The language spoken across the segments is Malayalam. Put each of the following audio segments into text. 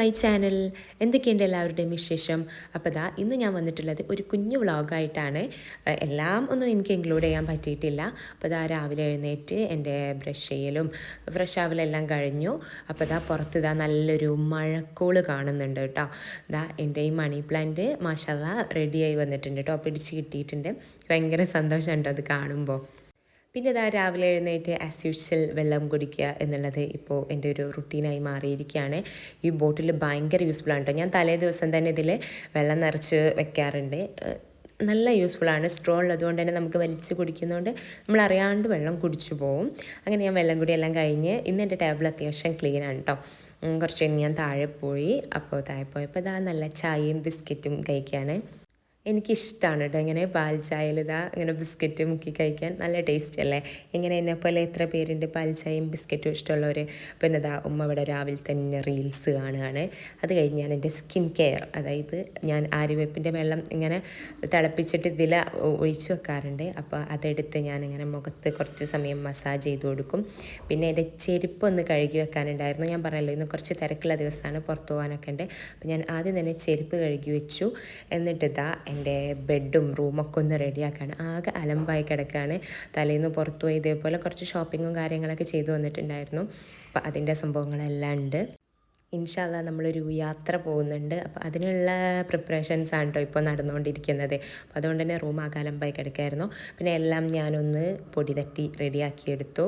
My channel. എന്തൊക്കെയുണ്ട് എല്ലാവരുടെയും വിശേഷം? അപ്പോൾ ഇന്ന് ഞാൻ വന്നിട്ടുള്ളത് ഒരു കുഞ്ഞു വ്ളോഗായിട്ടാണ്. എല്ലാം ഒന്നും എനിക്ക് ഇൻക്ലൂഡ് ചെയ്യാൻ പറ്റിയിട്ടില്ല. അപ്പോൾ രാവിലെ എഴുന്നേറ്റ് എൻ്റെ ബ്രഷ് ചെയ്യലും ഫ്രഷ് ആവലെല്ലാം കഴിഞ്ഞു. അപ്പോൾ പുറത്ത് നല്ലൊരു മഴക്കോള് കാണുന്നുണ്ട് കേട്ടോ. എൻ്റെ ഈ മണി പ്ലാന്റ് മാഷാല്ലാ റെഡിയായി വന്നിട്ടുണ്ട് കേട്ടോ, പിടിച്ച് കിട്ടിയിട്ടുണ്ട്. ഭയങ്കര സന്തോഷമുണ്ട് അത് കാണുമ്പോൾ. പിന്നെ രാവിലെ എഴുന്നേറ്റ് ആസ് യൂഷ്വൽ വെള്ളം കുടിക്കുക എന്നുള്ളത് ഇപ്പോൾ എൻ്റെ ഒരു റുട്ടീനായി മാറിയിരിക്കുകയാണ്. ഈ ബോട്ടിൽ ഭയങ്കര യൂസ്ഫുള്ളാണ് കേട്ടോ. ഞാൻ തലേ ദിവസം തന്നെ ഇതിൽ വെള്ളം നിറച്ച് വെക്കാറുണ്ട്. നല്ല യൂസ്ഫുള്ളാണ്. സ്ട്രോ ഉള്ളതുകൊണ്ട് തന്നെ നമുക്ക് വലിച്ച് കുടിക്കുന്നതുകൊണ്ട് നമ്മൾ അറിയാണ്ട് വെള്ളം കുടിച്ചു പോവും. അങ്ങനെ ഞാൻ വെള്ളം കുടിയെല്ലാം കഴിഞ്ഞ് ഇന്ന് എൻ്റെ ടേബിൾ അത്യാവശ്യം ക്ലീനാണ് കേട്ടോ. കുറച്ച് കഴിഞ്ഞ് ഞാൻ താഴെ പോയി. അപ്പോൾ താഴെ പോയപ്പോൾ നല്ല ചായയും ബിസ്ക്കറ്റും കഴിക്കുകയാണ്. എനിക്കിഷ്ടമാണ് കേട്ടോ ഇങ്ങനെ പാൽ ചായയിൽ ഇങ്ങനെ ബിസ്ക്കറ്റ് മുക്കി കഴിക്കാൻ നല്ല ടേസ്റ്റ് അല്ലേ. ഇങ്ങനെ എന്നെപ്പോലെ എത്ര പേരുണ്ട് പാൽ ചായയും ബിസ്ക്കറ്റും ഇഷ്ടമുള്ളവർ. പിന്നെ ഉമ്മ ഇവിടെ രാവിലെ തന്നെ റീൽസ് കാണുകയാണ്. അത് കഴിഞ്ഞ് ഞാൻ എൻ്റെ സ്കിൻ കെയർ, അതായത് ഞാൻ ആര്യവേപ്പിൻ്റെ വെള്ളം ഇങ്ങനെ തിളപ്പിച്ചിട്ട് ഇതിൽ ഒഴിച്ച് വെക്കാറുണ്ട്. അപ്പോൾ അതെടുത്ത് ഞാനിങ്ങനെ മുഖത്ത് കുറച്ച് സമയം മസാജ് ചെയ്ത് കൊടുക്കും. പിന്നെ എൻ്റെ ചെരുപ്പ് ഒന്ന് കഴുകി വെക്കാനുണ്ടായിരുന്നു. ഞാൻ പറഞ്ഞല്ലോ ഇന്ന് കുറച്ച് തിരക്കുള്ള ദിവസമാണ്, പുറത്ത് പോകാനൊക്കെ ഉണ്ട്. അപ്പോൾ ഞാൻ ആദ്യം തന്നെ ചെരുപ്പ് കഴുകി വെച്ചു. എന്നിട്ട് എൻ്റെ ബെഡും റൂമൊക്കെ ഒന്ന് റെഡിയാക്കാണ്. ആകെ അലമ്പായി കിടക്കുകയാണ്. തലേന്ന് പുറത്തു പോയി ഇതേപോലെ കുറച്ച് ഷോപ്പിങ്ങും കാര്യങ്ങളൊക്കെ ചെയ്തു വന്നിട്ടുണ്ടായിരുന്നു. അപ്പോൾ അതിൻ്റെ സംഭവങ്ങളെല്ലാം ഉണ്ട്. ഇൻഷാ അല്ലാഹ് നമ്മളൊരു യാത്ര പോകുന്നുണ്ട്. അപ്പോൾ അതിനുള്ള പ്രിപ്പറേഷൻസ് ആണ് കേട്ടോ ഇപ്പോൾ നടന്നുകൊണ്ടിരിക്കുന്നത്. അപ്പോൾ അതുകൊണ്ട് തന്നെ റൂം ആകെ അലമ്പായി കിടക്കുകയായിരുന്നു. പിന്നെ എല്ലാം ഞാനൊന്ന് പൊടി തട്ടി റെഡിയാക്കിയെടുത്തു.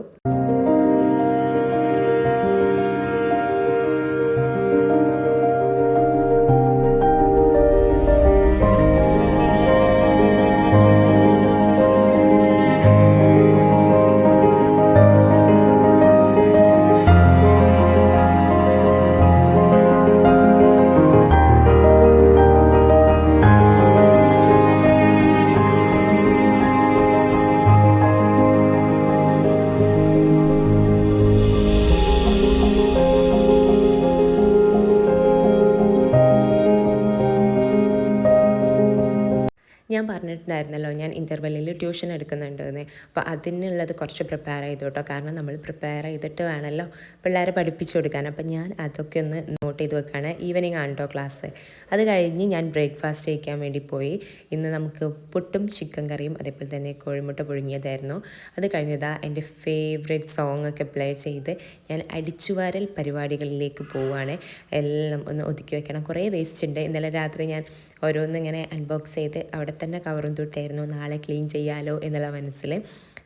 ഞാൻ പറഞ്ഞിട്ടുണ്ടായിരുന്നല്ലോ ഞാൻ ഇൻ്റർവെല്ലിൽ ട്യൂഷൻ എടുക്കുന്നുണ്ടെന്ന്. അപ്പോൾ അതിനുള്ളത് കുറച്ച് പ്രിപ്പയർ ചെയ്തു കേട്ടോ. കാരണം നമ്മൾ പ്രിപ്പയർ ചെയ്തിട്ട് വേണമല്ലോ പിള്ളേരെ പഠിപ്പിച്ചു കൊടുക്കാൻ. അപ്പം ഞാൻ അതൊക്കെ ഒന്ന് നോട്ട് ചെയ്ത് വെക്കുകയാണ്. ഈവനിങ് ആണ് കേട്ടോ ക്ലാസ്. അത് കഴിഞ്ഞ് ഞാൻ ബ്രേക്ക്ഫാസ്റ്റ് കഴിക്കാൻ വേണ്ടി പോയി. ഇന്ന് നമുക്ക് പുട്ടും ചിക്കൻ കറിയും അതേപോലെ തന്നെ കോഴിമുട്ട പുഴുങ്ങിയതായിരുന്നു. അത് കഴിഞ്ഞതാ എൻ്റെ ഫേവറേറ്റ് സോങ് ഒക്കെ പ്ലേ ചെയ്ത് ഞാൻ അടിച്ചുവാരൽ പരിപാടികളിലേക്ക് പോവുകയാണ്. എല്ലാം ഒന്ന് ഒതുക്കി വെക്കണം. കുറേ വേസ്റ്റ് ഉണ്ട്. ഇന്നലെ രാത്രി ഞാൻ ഓരോന്നിങ്ങനെ അൺബോക്സ് ചെയ്ത് അവിടെ തന്നെ കവറും തൊട്ടായിരുന്നു. നാളെ ക്ലീൻ ചെയ്യാലോ എന്നുള്ള മനസ്സിൽ.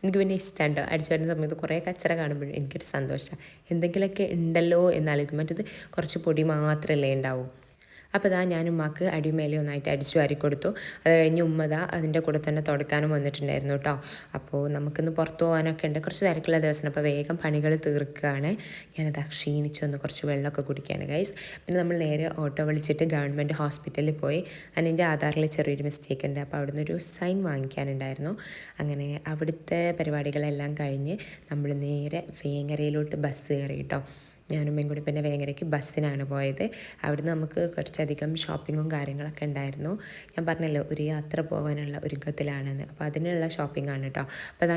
എനിക്ക് പിന്നെ ഇഷ്ടമുണ്ടോ അടിച്ചു വരുന്ന സമയത്ത് കുറേ കച്ചറ കാണുമ്പോൾ എനിക്കൊരു സന്തോഷമാണ്. എന്തെങ്കിലുമൊക്കെ ഉണ്ടല്ലോ എന്നാലോചിക്കും. മറ്റത് കുറച്ച് പൊടി മാത്രമല്ലേ ഉണ്ടാവൂ. അപ്പോൾ ഞാൻ ഉമ്മക്ക് അടിമേലെ ഒന്നായിട്ട് അടിച്ചു വാരി കൊടുത്തു. അത് കഴിഞ്ഞ് ഉമ്മ അതിൻ്റെ കൂടെ തന്നെ തുടക്കാനും വന്നിട്ടുണ്ടായിരുന്നു കേട്ടോ. അപ്പോൾ നമുക്കിന്ന് പുറത്ത് പോകാനൊക്കെ ഉണ്ട്. കുറച്ച് തിരക്കുള്ള ദിവസം. അപ്പോൾ വേഗം പണികൾ തീർക്കുകയാണ്. ഞാനത് ക്ഷീണിച്ചൊന്ന് കുറച്ച് വെള്ളമൊക്കെ കുടിക്കുകയാണ് ഗൈസ്. പിന്നെ നമ്മൾ നേരെ ഓട്ടോ വിളിച്ചിട്ട് ഗവൺമെൻറ് ഹോസ്പിറ്റലിൽ പോയി. അതിൻ്റെ ആധാറിൽ ചെറിയൊരു മിസ്റ്റേക്ക് ഉണ്ട്. അപ്പോൾ അവിടുന്ന് ഒരു സൈൻ വാങ്ങിക്കാനുണ്ടായിരുന്നു. അങ്ങനെ അവിടുത്തെ പരിപാടികളെല്ലാം കഴിഞ്ഞ് നമ്മൾ നേരെ വേങ്ങരയിലോട്ട് ബസ് കയറി കേട്ടോ. ഞാനും കൂടി പിന്നെ വേങ്ങരയ്ക്ക് ബസ്സിനാണ് പോയത്. അവിടുന്ന് നമുക്ക് കുറച്ചധികം ഷോപ്പിങ്ങും കാര്യങ്ങളൊക്കെ ഉണ്ടായിരുന്നു. ഞാൻ പറഞ്ഞല്ലോ ഒരു യാത്ര പോകാനുള്ള ഒരുക്കത്തിലാണെന്ന്. അപ്പോൾ അതിനുള്ള ഷോപ്പിംഗ് ആണ് കേട്ടോ. അപ്പോൾ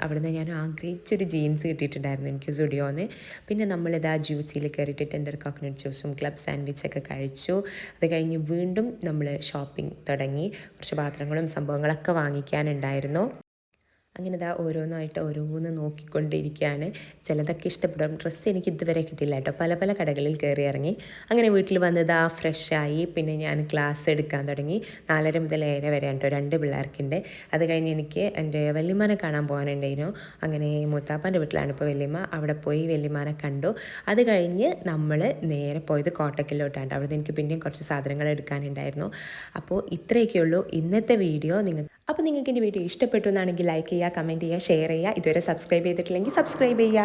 അവിടുന്ന് ഞാൻ ആഗ്രഹിച്ചൊരു ജീൻസ് കിട്ടിയിട്ടുണ്ടായിരുന്നു എനിക്ക് സുഡിയോന്ന്. പിന്നെ നമ്മളിതാ ജ്യൂസിൽ കയറിയിട്ട് ടെൻഡർ കോക്കനട്ട് ജ്യൂസും ക്ലബ് സാൻഡ്വിച്ചൊക്കെ കഴിച്ചു. അത് കഴിഞ്ഞ് വീണ്ടും നമ്മൾ ഷോപ്പിംഗ് തുടങ്ങി. കുറച്ച് പാത്രങ്ങളും സംഭവങ്ങളൊക്കെ വാങ്ങിക്കാനുണ്ടായിരുന്നു. അങ്ങനെ ഓരോന്നായിട്ട് ഓരോന്ന് നോക്കിക്കൊണ്ടിരിക്കുകയാണ്. ചിലതൊക്കെ ഇഷ്ടപ്പെടും. ഡ്രസ്സ് എനിക്ക് ഇതുവരെ കിട്ടില്ല കേട്ടോ. പല പല കടകളിൽ കയറി ഇറങ്ങി. അങ്ങനെ വീട്ടിൽ വന്ന് ഫ്രഷായി. പിന്നെ ഞാൻ ക്ലാസ് എടുക്കാൻ തുടങ്ങി. 4:30 മുതൽ 7 വരെ കേട്ടോ. 2 പിള്ളേർക്കുണ്ട്. അത് കഴിഞ്ഞ് എനിക്ക് എൻ്റെ വല്യമ്മാനെ കാണാൻ പോകാനുണ്ടായിരുന്നു. അങ്ങനെ മൂത്താപ്പാൻ്റെ വീട്ടിലാണ് ഇപ്പോൾ വല്യമ്മ. അവിടെ പോയി വല്യമ്മാനെ കണ്ടു. അത് കഴിഞ്ഞ് നമ്മൾ നേരെ പോയത് കോട്ടക്കലിലോട്ടാണ്. അവിടെ എനിക്ക് പിന്നെയും കുറച്ച് സാധനങ്ങൾ എടുക്കാനുണ്ടായിരുന്നു. അപ്പോൾ ഇത്രയൊക്കെയുള്ളൂ ഇന്നത്തെ വീഡിയോ. അപ്പോൾ നിങ്ങൾക്ക് എൻ്റെ വീഡിയോ ഇഷ്ടപ്പെട്ടു എന്നാണെങ്കിൽ ലൈക്ക് ചെയ്യുക, കമൻറ്റ് ചെയ്യുക, ഷെയർ ചെയ്യുക. ഇതുവരെ സബ്സ്ക്രൈബ് ചെയ്തിട്ടില്ലെങ്കിൽ സബ്സ്ക്രൈബ് ചെയ്യുക.